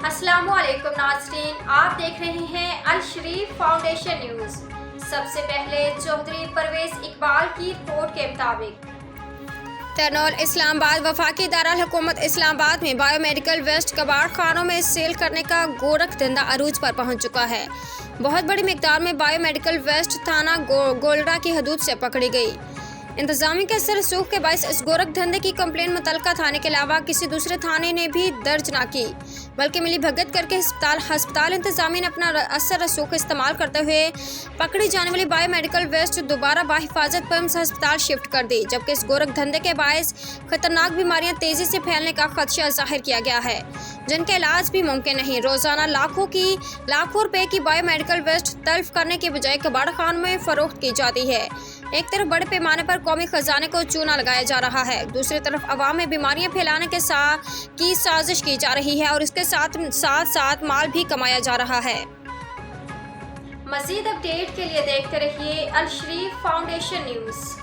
अस्सलामु अलैकुम नाज़रीन, आप देख रहे हैं अल शरीफ फाउंडेशन न्यूज़। सबसे पहले चौधरी परवेज इकबाल की रिपोर्ट के मुताबिक टर्नोल इस्लामाबाद वफाकी दारुल हुकूमत इस्लामाबाद में बायोमेडिकल वेस्ट कबाड़ खानों में सेल करने का गोरख धंधा अरूज पर पहुंच चुका है। बहुत बड़ी मिकदार में बायोमेडिकल वेस्ट थाना गोलरा की हदूद से पकड़ी गई। इंतजामिया के असर रसूख के बायस इस गोरख धंधे की कंप्लेंट मुतलका थाने के अलावा किसी दूसरे थाने ने भी दर्ज न की, बल्कि मिली भगत करके हस्पताल इंतजामिया ने अपना असर रसूख इस्तेमाल करते हुए पकड़ी जाने वाली बायोमेडिकल वेस्ट दोबारा बाहिफाजत पम्स हस्पताल शिफ्ट कर दी, जबकि इस गोरख धंधे के बायस खतरनाक बीमारियां तेजी से फैलने का खदशा जाहिर किया गया है, जिनका इलाज भी मुमकिन नहीं। रोजाना लाखों रुपए की बायोमेडिकल वेस्ट तल्फ करने की बजाय कबाड़ खान में फरोख्त की जाती है। एक तरफ बड़े पैमाने पर कौमी खजाने को चूना लगाया जा रहा है, दूसरी तरफ अवाम में बीमारियां फैलाने की साजिश की जा रही है और इसके साथ माल भी कमाया जा रहा है। मजीद अपडेट के लिए देखते रहिए अल शरीफ फाउंडेशन न्यूज़।